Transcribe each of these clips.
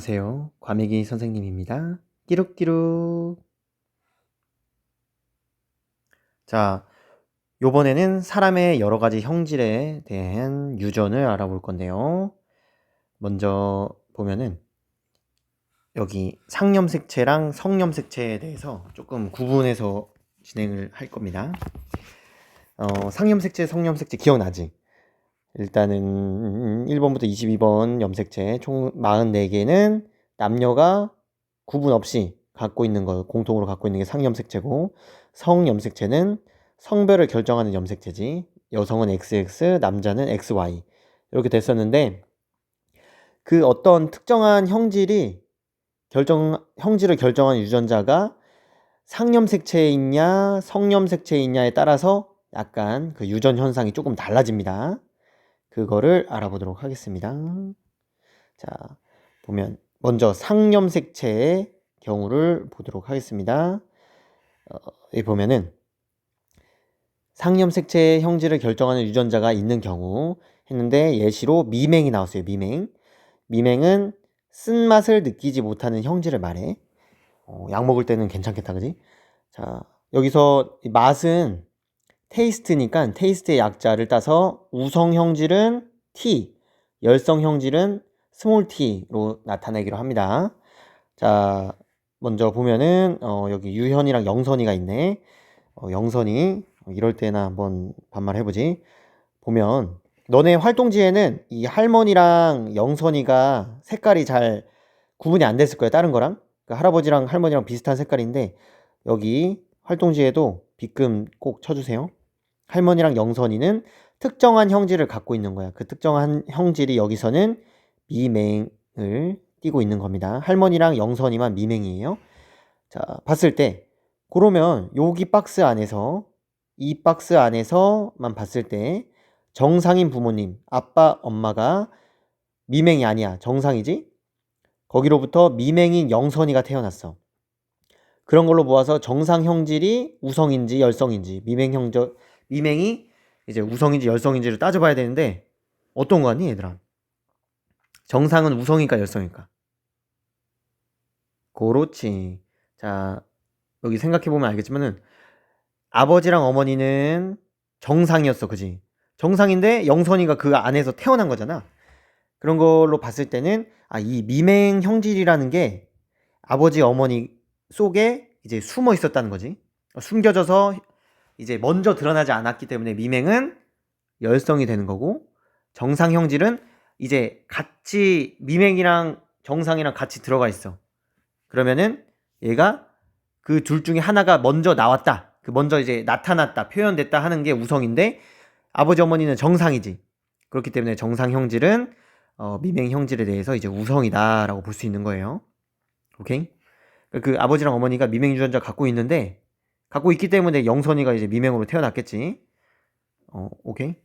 안녕하세요. 과메기 선생님입니다. 끼룩끼룩. 자, 요번에는 사람의 여러 가지 형질에 대한 유전을 알아볼 건데요. 먼저 보면은 여기 상염색체랑 성염색체에 대해서 조금 구분해서 진행을 할 겁니다. 상염색체, 성염색체 기억나지? 일단은 1번부터 22번 염색체 총 44개는 남녀가 구분 없이 갖고 있는 거, 공통으로 갖고 있는 게 상염색체고, 성염색체는 성별을 결정하는 염색체지. 여성은 XX, 남자는 XY 이렇게 됐었는데, 그 어떤 특정한 형질을 결정하는 유전자가 상염색체에 있냐 성염색체에 있냐에 따라서 약간 그 유전 현상이 조금 달라집니다. 그거를 알아보도록 하겠습니다. 자, 보면 먼저 상염색체의 경우를 보도록 하겠습니다. 여기 보면은 상염색체의 형질을 결정하는 유전자가 있는 경우 했는데, 예시로 미맹이 나왔어요. 미맹은 쓴맛을 느끼지 못하는 형질을 말해. 약 먹을 때는 괜찮겠다, 그지? 자, 여기서 맛은 테이스트니까 테이스트의 약자를 따서 우성 형질은 T, 열성 형질은 스몰 t로 나타내기로 합니다. 자, 먼저 보면은 여기 유현이랑 영선이가 있네. 영선이 이럴 때나 한번 반말해보지. 보면 너네 활동지에는 이 할머니랑 영선이가 색깔이 잘 구분이 안 됐을 거야, 다른 거랑. 그러니까 할아버지랑 할머니랑 비슷한 색깔인데 여기 활동지에도 빗금 꼭 쳐주세요. 할머니랑 영선이는 특정한 형질을 갖고 있는 거야. 그 특정한 형질이 여기서는 미맹을 띠고 있는 겁니다. 할머니랑 영선이만 미맹이에요. 자, 봤을 때 그러면 여기 박스 안에서, 이 박스 안에서만 봤을 때 정상인 부모님, 아빠, 엄마가 미맹이 아니야, 정상이지? 거기로부터 미맹인 영선이가 태어났어. 그런 걸로 모아서 정상 형질이 우성인지 열성인지, 미맹이 이제 우성인지 열성인지를 따져봐야 되는데, 어떤 거 같니, 얘들아? 정상은 우성일까 열성일까? 그렇지. 자, 여기 생각해보면 알겠지만은 아버지랑 어머니는 정상이었어, 그지? 정상인데 영선이가 그 안에서 태어난 거잖아. 그런 걸로 봤을 때는 이 미맹 형질이라는 게 아버지 어머니 속에 이제 숨어 있었다는 거지. 숨겨져서 이제 먼저 드러나지 않았기 때문에 미맹은 열성이 되는 거고, 정상 형질은 이제 같이 미맹이랑 정상이랑 같이 들어가 있어. 그러면은 얘가 그 둘 중에 하나가 먼저 나왔다, 그 먼저 이제 나타났다, 표현됐다 하는 게 우성인데, 아버지 어머니는 정상이지. 그렇기 때문에 정상 형질은 미맹 형질에 대해서 이제 우성이다라고 볼 수 있는 거예요. 오케이? 그 아버지랑 어머니가 미맹 유전자 갖고 있기 때문에 영선이가 이제 미맹으로 태어났겠지. 오케이?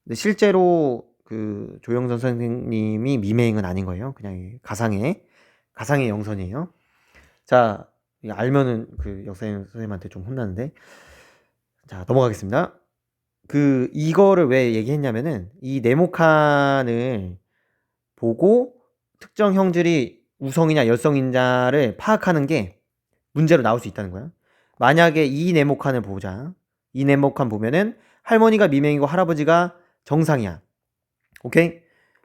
근데 실제로 그 조영선 선생님이 미맹은 아닌 거예요. 그냥 가상의 영선이에요. 자, 이거 알면은 그 역사님 선생님한테 좀 혼나는데. 자, 넘어가겠습니다. 이거를 왜 얘기했냐면은 이 네모칸을 보고 특정 형질이 우성이냐 열성이냐를 파악하는 게 문제로 나올 수 있다는 거야. 만약에 이 네모칸을 보자. 이 네모칸 보면은 할머니가 미맹이고 할아버지가 정상이야. 오케이?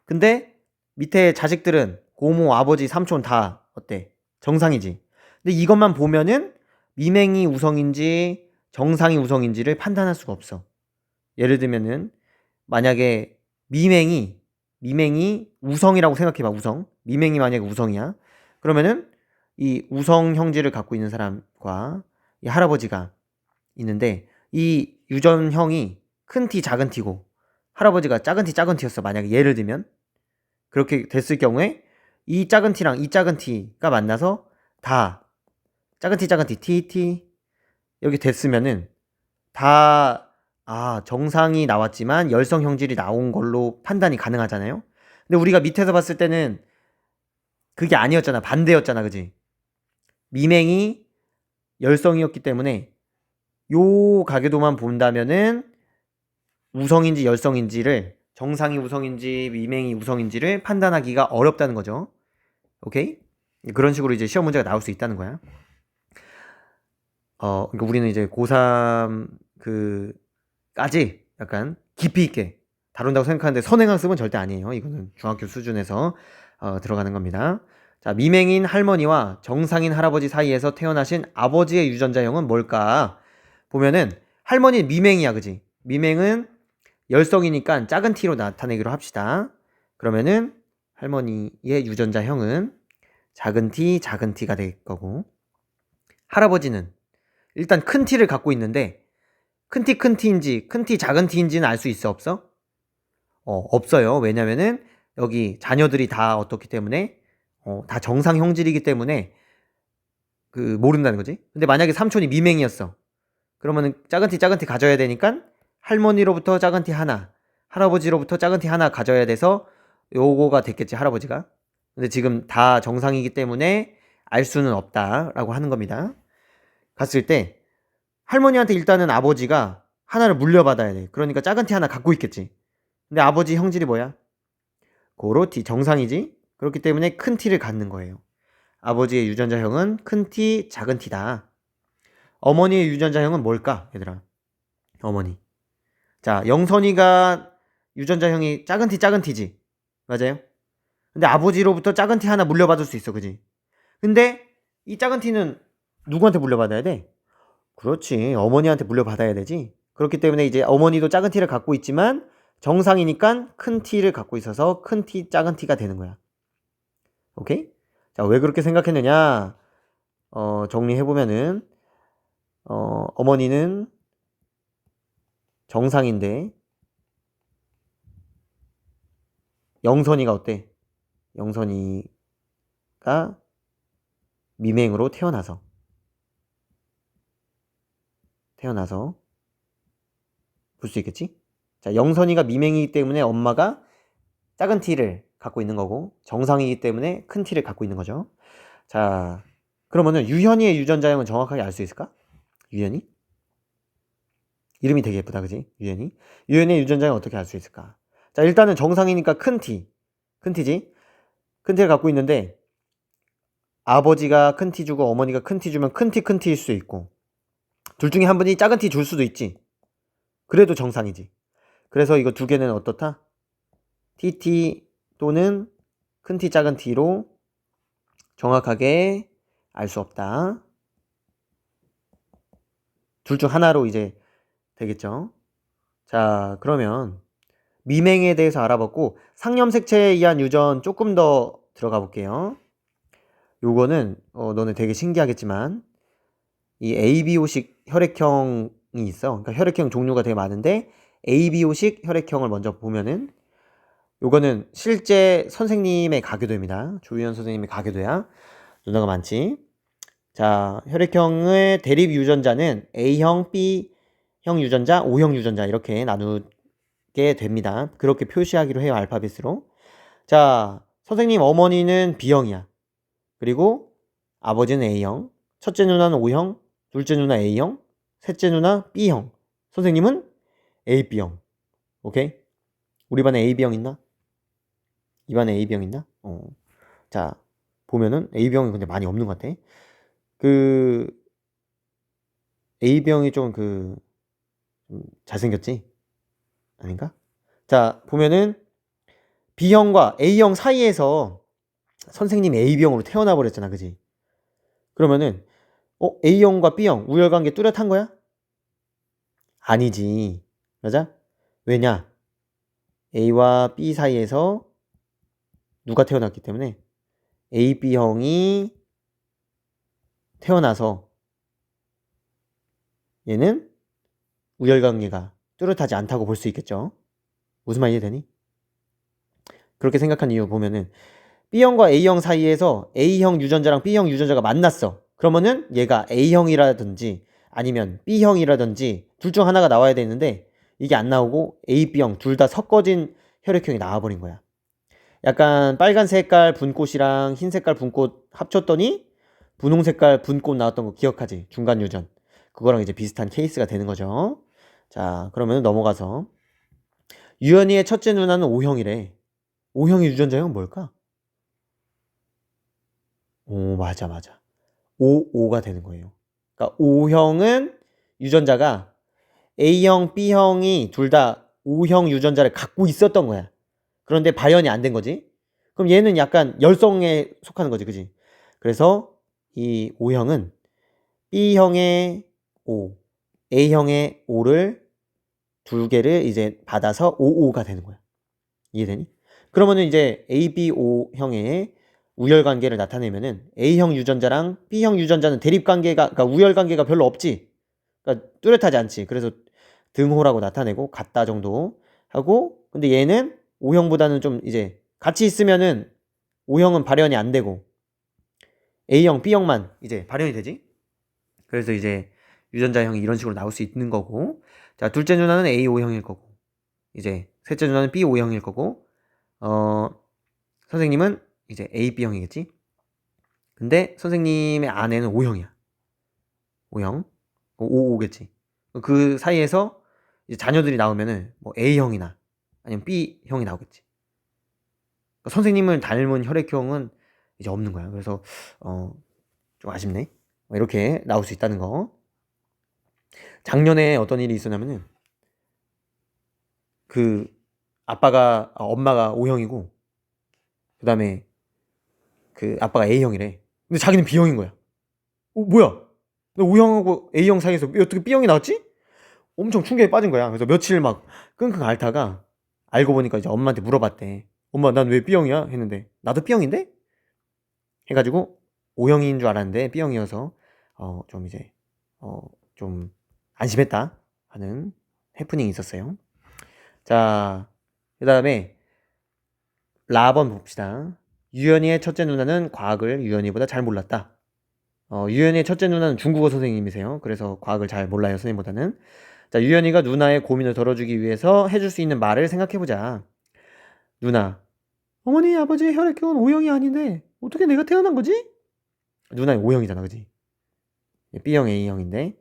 근데 밑에 자식들은 고모, 아버지, 삼촌 다 어때? 정상이지. 근데 이것만 보면은 미맹이 우성인지 정상이 우성인지를 판단할 수가 없어. 예를 들면은 만약에 미맹이 우성이라고 생각해봐. 우성. 미맹이 만약에 우성이야. 그러면은 이 우성 형질을 갖고 있는 사람과 이 할아버지가 있는데, 이 유전형이 큰 T 작은 T고 할아버지가 작은 T였어. 만약에 예를 들면 그렇게 됐을 경우에 이 작은 T랑 이 작은 T가 만나서 다 작은 T T 이렇게 됐으면은 다 정상이 나왔지만 열성 형질이 나온 걸로 판단이 가능하잖아요. 근데 우리가 밑에서 봤을 때는 그게 아니었잖아. 반대였잖아. 그지? 미맹이 열성이었기 때문에 요 가계도만 본다면은 우성인지 열성인지를, 정상이 우성인지 미맹이 우성인지를 판단하기가 어렵다는 거죠. 오케이? 그런 식으로 이제 시험 문제가 나올 수 있다는 거야. 그러니까 우리는 이제 고3 까지 약간 깊이 있게 다룬다고 생각하는데 선행학습은 절대 아니에요. 이거는 중학교 수준에서 들어가는 겁니다. 자, 미맹인 할머니와 정상인 할아버지 사이에서 태어나신 아버지의 유전자형은 뭘까? 보면은 할머니 미맹이야, 그지? 미맹은 열성이니까 작은 t로 나타내기로 합시다. 그러면은 할머니의 유전자형은 작은 t가 될 거고, 할아버지는 일단 큰 t를 갖고 있는데 큰 t인지 큰 t 작은 t인지는 알 수 있어, 없어? 없어요. 왜냐면은 여기 자녀들이 다 어떻기 때문에 다 정상 형질이기 때문에 모른다는 거지. 근데 만약에 삼촌이 미맹이었어. 그러면은 작은 t 가져야 되니까 할머니로부터 작은 t 하나, 할아버지로부터 작은 t 하나 가져야 돼서 요거가 됐겠지, 할아버지가. 근데 지금 다 정상이기 때문에 알 수는 없다라고 하는 겁니다. 갔을 때 할머니한테 일단은 아버지가 하나를 물려받아야 돼. 그러니까 작은 t 하나 갖고 있겠지. 근데 아버지 형질이 뭐야? 고로 t 정상이지. 그렇기 때문에 큰 t를 갖는 거예요. 아버지의 유전자형은 큰 t, 작은 t다. 어머니의 유전자형은 뭘까, 얘들아? 어머니. 자, 영선이가 유전자형이 작은 t지. 맞아요? 근데 아버지로부터 작은 t 하나 물려받을 수 있어, 그지? 근데 이 작은 t는 누구한테 물려받아야 돼? 그렇지, 어머니한테 물려받아야 되지. 그렇기 때문에 이제 어머니도 작은 t를 갖고 있지만 정상이니까 큰 t를 갖고 있어서 큰 t, 작은 t가 되는 거야. 오케이? 자, 왜 그렇게 생각했느냐? 정리해보면은 어머니는 정상인데 영선이가 어때? 영선이가 미맹으로 태어나서 볼 수 있겠지? 자, 영선이가 미맹이기 때문에 엄마가 작은 t를 갖고 있는 거고 정상이기 때문에 큰 t를 갖고 있는 거죠. 자, 그러면은 유현이의 유전자형은 정확하게 알 수 있을까? 유현이? 이름이 되게 예쁘다, 그지? 유현이의 유전자형 어떻게 알 수 있을까? 자, 일단은 정상이니까 큰 t지. 큰 t를 갖고 있는데 아버지가 큰 t 주고 어머니가 큰 t 주면 큰 t일 수 있고 둘 중에 한 분이 작은 t 줄 수도 있지. 그래도 정상이지. 그래서 이거 두 개는 어떻다? tt 또는 큰 t 작은 t로 정확하게 알 수 없다. 둘 중 하나로 이제 되겠죠. 자, 그러면 미맹에 대해서 알아봤고 상념색체에 의한 유전 조금 더 들어가 볼게요. 요거는 너네 되게 신기하겠지만 이 ABO식 혈액형이 있어. 그러니까 혈액형 종류가 되게 많은데 ABO식 혈액형을 먼저 보면은 요거는 실제 선생님의 가교도입니다. 조유현 선생님의 가교도야. 누나가 많지. 자, 혈액형의 대립 유전자는 A형, B형 유전자, O형 유전자 이렇게 나누게 됩니다. 그렇게 표시하기로 해요, 알파벳으로. 자, 선생님 어머니는 B형이야. 그리고 아버지는 A형, 첫째 누나는 O형, 둘째 누나 A형, 셋째 누나 B형, 선생님은 AB형. 오케이? 우리 반에 AB형 있나? 이 반에 AB형 있나? 자, 보면은 AB형이 근데 많이 없는 것 같아. AB형이 좀 잘생겼지? 아닌가? 자, 보면은 B형과 A형 사이에서 선생님이 AB형으로 태어나 버렸잖아, 그지? 그러면은 A형과 B형 우열관계 뚜렷한 거야? 아니지. 맞아? 왜냐? A와 B 사이에서 누가 태어났기 때문에 A, B형이 태어나서 얘는 우열관계가 뚜렷하지 않다고 볼 수 있겠죠. 무슨 말 이해되니? 그렇게 생각한 이유 보면은 B형과 A형 사이에서 A형 유전자랑 B형 유전자가 만났어. 그러면은 얘가 A형이라든지 아니면 B형이라든지 둘 중 하나가 나와야 되는데 이게 안 나오고 A, B형 둘 다 섞어진 혈액형이 나와버린 거야. 약간 빨간 색깔 분꽃이랑 흰 색깔 분꽃 합쳤더니 분홍 색깔 분꽃 나왔던 거 기억하지? 중간 유전. 그거랑 이제 비슷한 케이스가 되는 거죠. 자, 그러면 넘어가서 유연이의 첫째 누나는 O형이래. O형의 유전자형은 뭘까? 오, 맞아, 맞아. O가 되는 거예요. 그러니까 O형은 유전자가 A형, B형이 둘 다 O형 유전자를 갖고 있었던 거야. 그런데 발현이 안 된 거지. 그럼 얘는 약간 열성에 속하는 거지, 그지? 그래서 이 O형은 B형의 O, A형의 O를 두 개를 이제 받아서 OO가 되는 거야. 이해되니? 그러면은 이제 ABO형의 우열 관계를 나타내면은 A형 유전자랑 B형 유전자는 대립 관계가, 그러니까 우열 관계가 별로 없지. 그러니까 뚜렷하지 않지. 그래서 등호라고 나타내고 같다 정도 하고, 근데 얘는 O형보다는 좀 이제 같이 있으면은 O형은 발현이 안 되고 A형, B형만 이제 발현이 되지. 그래서 이제 유전자형이 이런 식으로 나올 수 있는 거고, 자, 둘째 누나는 A5형일 거고, 이제 셋째 누나는 B5형일 거고, 선생님은 이제 AB형이겠지. 근데 선생님의 아내는 O형이야. O형. 55겠지. 그 사이에서 이제 자녀들이 나오면은 뭐 A형이나 아니면 B형이 나오겠지. 그러니까 선생님을 닮은 혈액형은 이제 없는 거야. 그래서 좀 아쉽네. 이렇게 나올 수 있다는 거. 작년에 어떤 일이 있었냐면은 그 엄마가 O형이고 그다음에 그 아빠가 A형이래. 근데 자기는 B형인 거야. 뭐야? 나 O형하고 A형 사이에서 어떻게 B형이 나왔지? 엄청 충격에 빠진 거야. 그래서 며칠 막 끙끙 앓다가 알고 보니까 이제 엄마한테 물어봤대. 엄마, 난 왜 B형이야? 했는데 나도 B형인데? 해가지고 O형인 줄 알았는데 B형이어서 좀 이제 좀 안심했다 하는 해프닝이 있었어요. 자, 그 다음에 라번 봅시다. 유연이의 첫째 누나는 과학을 유연이보다 잘 몰랐다. 유연이의 첫째 누나는 중국어 선생님이세요. 그래서 과학을 잘 몰라요, 선생님보다는. 자, 유연이가 누나의 고민을 덜어주기 위해서 해줄 수 있는 말을 생각해보자. 누나, 어머니, 아버지의 혈액형은 O형이 아닌데 어떻게 내가 태어난 거지? 누나는 O형이잖아, 그지? B형, A형인데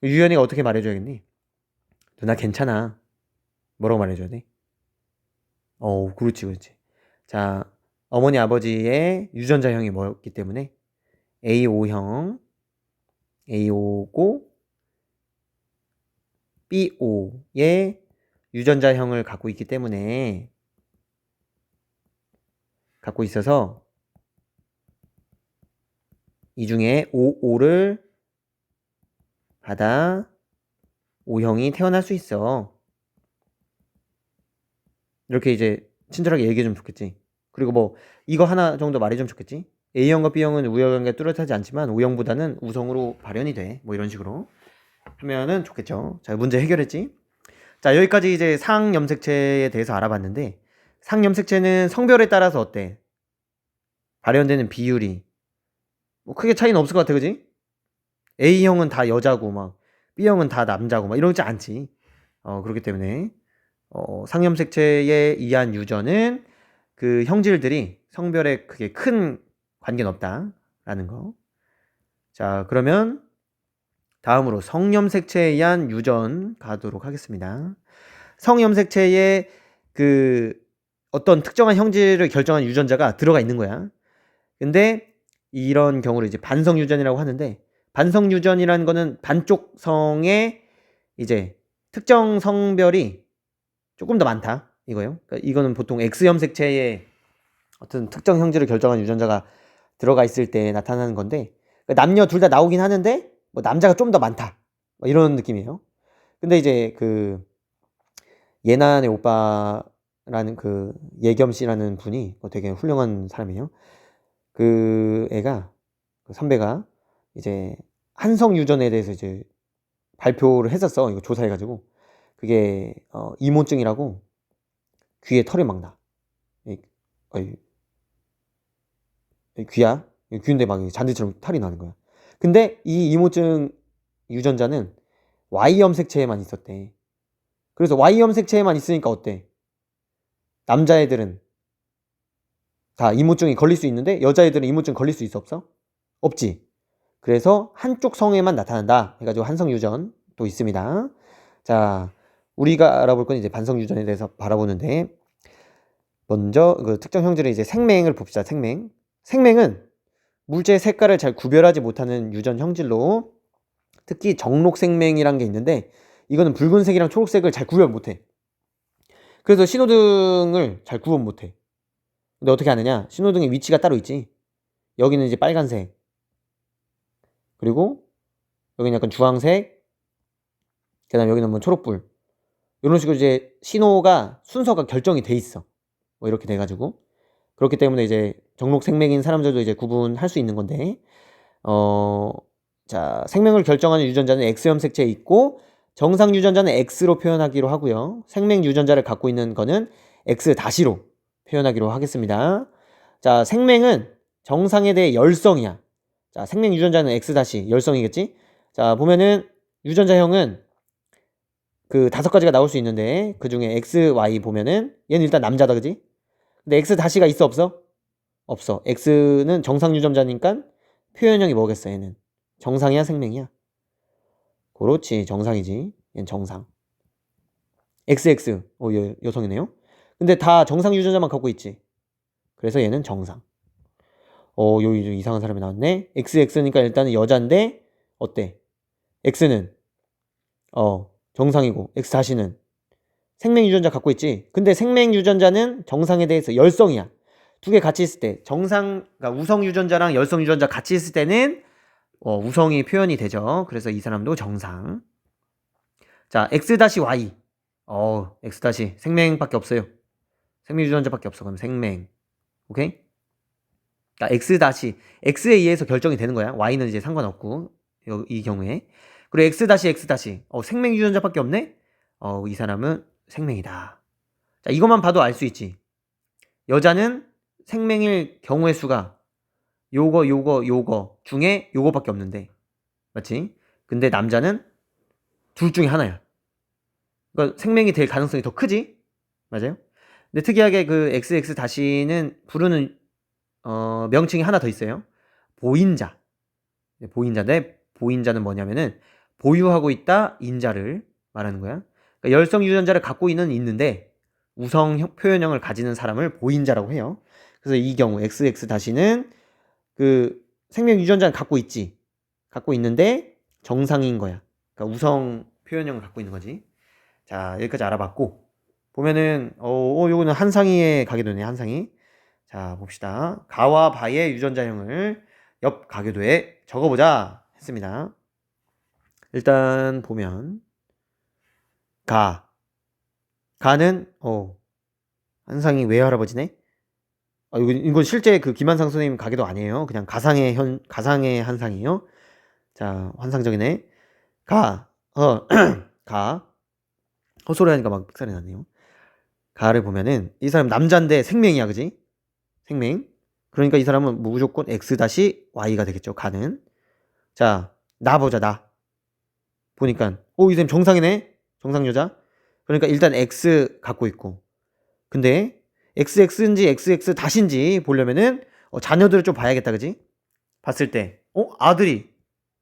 유연이가 어떻게 말해줘야겠니? 누나 괜찮아. 뭐라고 말해줘야 돼? 그렇지, 그렇지. 자, 어머니, 아버지의 유전자형이 뭐였기 때문에 A5형, A5고 B5의 유전자형을 갖고 있기 때문에 갖고 있어서 이 중에 O5를 받아 O형이 태어날 수 있어. 이렇게 이제 친절하게 얘기해주면 좋겠지. 그리고 뭐 이거 하나 정도 말해주면 좋겠지. A형과 B형은 우열관계가 뚜렷하지 않지만 O형보다는 우성으로 발현이 돼. 뭐 이런 식으로 하면은 좋겠죠. 자, 문제 해결했지. 자, 여기까지 이제 상염색체에 대해서 알아봤는데 상염색체는 성별에 따라서 어때? 발현되는 비율이 뭐 크게 차이는 없을 것 같아, 그지? A형은 다 여자고 막 B형은 다 남자고 막 이러지 않지. 그렇기 때문에 상염색체에 의한 유전은 그 형질들이 성별에 크게 큰 관계는 없다라는 거. 자, 그러면 다음으로 성염색체에 의한 유전 가도록 하겠습니다. 성염색체에 그 어떤 특정한 형질을 결정한 유전자가 들어가 있는 거야. 근데 이런 경우를 이제 반성 유전이라고 하는데 반성 유전이라는 거는 반쪽 성에 이제 특정 성별이 조금 더 많다 이거요. 그러니까 이거는 보통 X염색체에 어떤 특정 형질을 결정한 유전자가 들어가 있을 때 나타나는 건데 그러니까 남녀 둘 다 나오긴 하는데 뭐 남자가 좀 더 많다 뭐 이런 느낌이에요. 근데 이제 그 예난의 오빠라는 그 예겸 씨라는 분이 되게 훌륭한 사람이에요. 그 애가 그 선배가 이제 한성 유전에 대해서 이제 발표를 했었어. 이거 조사해가지고 그게 이모증이라고 귀에 털이 막 나. 귀야? 귀인데 막 잔디처럼 털이 나는 거야. 근데 이 이모증 유전자는 Y 염색체에만 있었대. 그래서 Y 염색체에만 있으니까 어때? 남자애들은 다 이모증이 걸릴 수 있는데 여자애들은 이모증 걸릴 수 있어 없어? 없지. 그래서 한쪽 성에만 나타난다 해가지고 한성 유전 또 있습니다. 자, 우리가 알아볼 건 이제 반성 유전에 대해서 바라보는데 먼저 그 특정 형질의 이제 생맹을 봅시다. 생맹은 물체의 색깔을 잘 구별하지 못하는 유전 형질로 특히 정록생명이란 게 있는데 이거는 붉은색이랑 초록색을 잘 구별 못해. 그래서 신호등을 잘 구분 못해. 근데 어떻게 하느냐? 신호등의 위치가 따로 있지. 여기는 이제 빨간색, 그리고 여기는 약간 주황색, 그 다음 여기는 뭐 초록불, 이런 식으로 이제 신호가 순서가 결정이 돼 있어. 뭐 이렇게 돼가지고 그렇기 때문에 이제 정록생명인 사람들도 이제 구분할 수 있는 건데, 자, 생명을 결정하는 유전자는 X염 색체에 있고 정상 유전자는 X로 표현하기로 하고요. 생명 유전자를 갖고 있는 거는 X-로 표현하기로 하겠습니다. 자, 생명은 정상에 대해 열성이야. 자, 생명 유전자는 X- 열성이겠지? 자, 보면은 유전자형은 그 5가지가 나올 수 있는데 그 중에 X, Y 보면은 얘는 일단 남자다, 그지? 근데 X-가 있어, 없어? 없어. X는 정상 유전자니까 표현형이 뭐겠어, 얘는? 정상이야, 생명이야? 그렇지, 정상이지. 얘는 정상. XX, 여성이네요. 근데 다 정상 유전자만 갖고 있지. 그래서 얘는 정상. 여기 좀 이상한 사람이 나왔네. XX니까 일단은 여잔데 어때? X는 정상이고 X-는 생명 유전자 갖고 있지. 근데 생명 유전자는 정상에 대해서 열성이야. 두 개 같이 있을 때 그러니까 우성 유전자랑 열성 유전자 같이 있을 때는 우성이 표현이 되죠. 그래서 이 사람도 정상. 자, X-Y. X- 생명밖에 없어요. 생명 유전자밖에 없어. 그럼 생명. 오케이? 그러니까 X에 의해서 결정이 되는 거야. Y는 이제 상관없고 이 경우에. 그리고 X-X- 생명 유전자밖에 없네? 이 사람은 생명이다. 자, 이것만 봐도 알 수 있지. 여자는 생명일 경우의 수가 요거 중에 요거밖에 없는데, 맞지? 근데 남자는 둘 중에 하나야. 그러니까 생명이 될 가능성이 더 크지? 맞아요? 근데 특이하게 그 XX-는 부르는 명칭이 하나 더 있어요. 보인자. 보인자인데 보인자는 뭐냐면은 보유하고 있다 인자를 말하는 거야. 그러니까 열성 유전자를 갖고 있는데 우성 표현형을 가지는 사람을 보인자라고 해요. 그래서 이 경우 XX-는 그 생명 유전자를 갖고 있지. 갖고 있는데 정상인 거야. 그러니까 우성 표현형을 갖고 있는 거지. 자, 여기까지 알아봤고 보면은 요거는 한상희에 가게 되네. 한상희. 자, 봅시다. 가와 바의 유전자형을 옆 가계도에 적어보자 했습니다. 일단 보면 가는 한상희 외할아버지네. 이건 실제 그 김한상 선생님 가게도 아니에요. 그냥 가상의 한상이에요. 자, 환상적이네. 가, 가. 헛소리 하니까 막 삑살이 났네요. 가를 보면은 이 사람 남자인데 생명이야, 그지? 생명. 그러니까 이 사람은 무조건 X-Y가 되겠죠. 가는. 자, 나 보자, 나. 보니까 이 사람 정상이네. 정상 여자. 그러니까 일단 X 갖고 있고. 근데 XX인지 XX-인지 보려면은 자녀들을 좀 봐야겠다, 그지? 봤을 때 아들이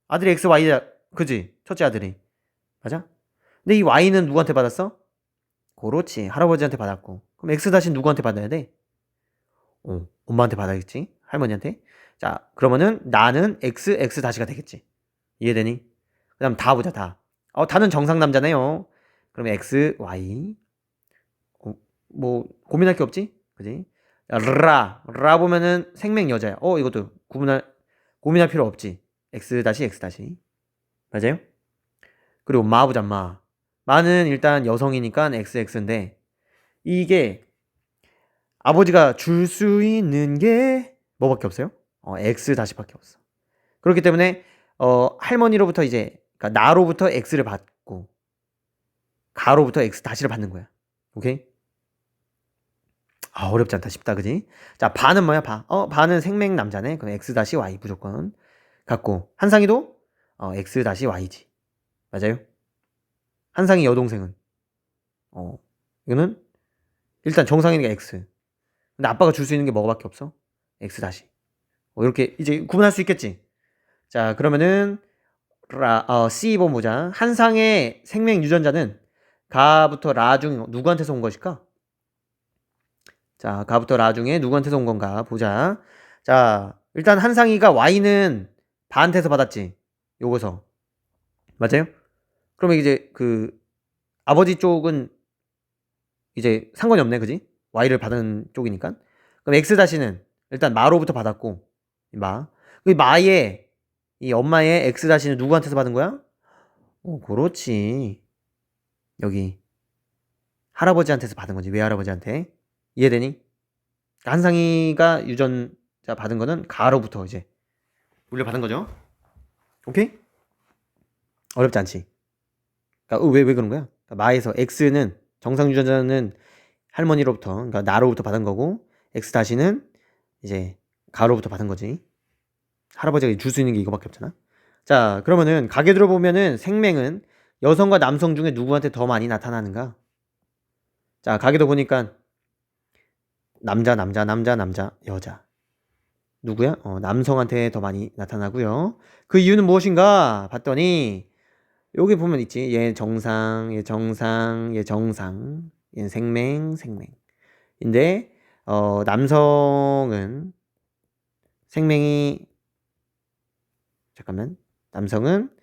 XY야, 그지? 첫째 아들이. 맞아? 근데 이 Y는 누구한테 받았어? 그렇지, 할아버지한테 받았고. 그럼 X- 누구한테 받아야 돼? 엄마한테 받아야겠지? 할머니한테. 자, 그러면은 나는 XX-가 되겠지. 이해되니? 그 다음 다 보자, 다. 다는 정상 남자네요. 그러면 XY. 뭐 고민할 게 없지? 그지? 라 보면은 생명 여자야. 이것도 고민할 필요 없지. X-X. 맞아요? 그리고 마 보자, 마. 마는 일단 여성이니까 XX인데 이게 아버지가 줄 수 있는 게 뭐밖에 없어요? X-밖에 없어. 그렇기 때문에 할머니로부터 이제 그러니까 나로부터 X를 받고 가로부터 X-를 받는 거야. 오케이? 어렵지 않다 싶다, 그지? 자, 바는 뭐야, 바? 바는 생명 남자네. 그럼 X-Y 무조건 갖고. 한상이도 X-Y지. 맞아요? 한상이 여동생은 이거는 일단 정상이니까 X. 근데 아빠가 줄 수 있는 게 뭐밖에 없어? X-. 이렇게 이제 구분할 수 있겠지? 자, 그러면은 C2번 보자. 한상의 생명 유전자는 가부터 라 중 누구한테서 온 것일까? 자, 가부터 라 중에 누구한테서 온 건가 보자. 자, 일단 한상이가 Y는 바한테서 받았지. 요거서. 맞아요? 그러면 이제 그 아버지 쪽은 이제 상관이 없네, 그지? Y를 받은 쪽이니까. 그럼 X 다시는 일단 마로부터 받았고, 마. 그 마의 이 엄마의 X 다시는 누구한테서 받은 거야? 그렇지. 여기 할아버지한테서 받은 거지. 외할아버지한테. 이해되니? 한상이가 유전자 받은 거는 가로부터 이제 물려받은 거죠. 오케이? 어렵지 않지. 그러니까 왜 그런 거야? 그러니까 마에서 X는 정상 유전자는 할머니로부터, 그러니까 나로부터 받은 거고, X 다시는 이제 가로부터 받은 거지. 할아버지가 줄 수 있는 게 이거밖에 없잖아. 자, 그러면은 가게 들어보면은 생맹은 여성과 남성 중에 누구한테 더 많이 나타나는가? 자, 가게도 보니까 남자, 여자. 누구야? 남성한테 더 많이 나타나고요. 그 이유는 무엇인가? 봤더니 여기 보면 있지. 얘 정상, 얘 정상, 얘 정상. 얘는 생맹. 인데 남성은 생맹이 잠깐만. 남성은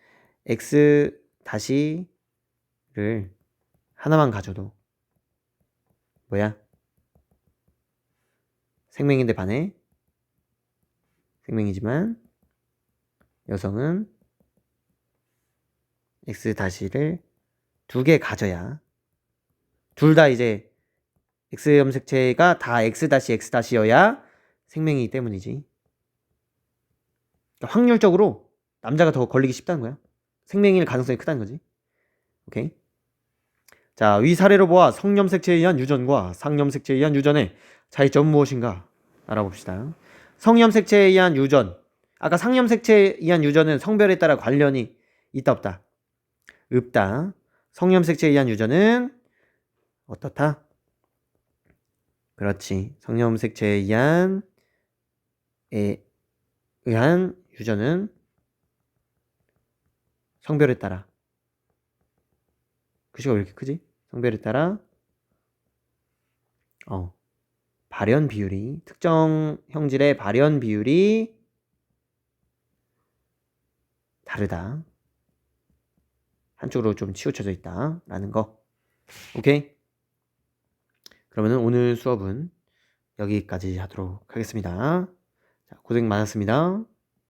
X 다시를 하나만 가져도 뭐야? 생맹인데 반해. 생맹이지만 여성은 X 다시를 2개 가져야 둘 다 이제 X 염색체가 다 X 다시여야 생맹이기 때문이지. 그러니까 확률적으로 남자가 더 걸리기 쉽다는 거야. 생맹일 가능성이 크다는 거지. 오케이. 자, 위 사례로 보아 성염색체에 의한 유전과 상염색체에 의한 유전의 차이점은 무엇인가 알아봅시다. 성염색체에 의한 유전. 아까 상염색체에 의한 유전은 성별에 따라 관련이 있다 없다? 없다. 성염색체에 의한 유전은 어떻다? 그렇지. 성염색체에 의한 유전은 성별에 따라. 글씨가 왜 이렇게 크지? 성별에 따라 발현 비율이 특정 형질의 발현 비율이 다르다. 한쪽으로 좀 치우쳐져 있다 라는 거. 오케이? 그러면 오늘 수업은 여기까지 하도록 하겠습니다. 자, 고생 많았습니다.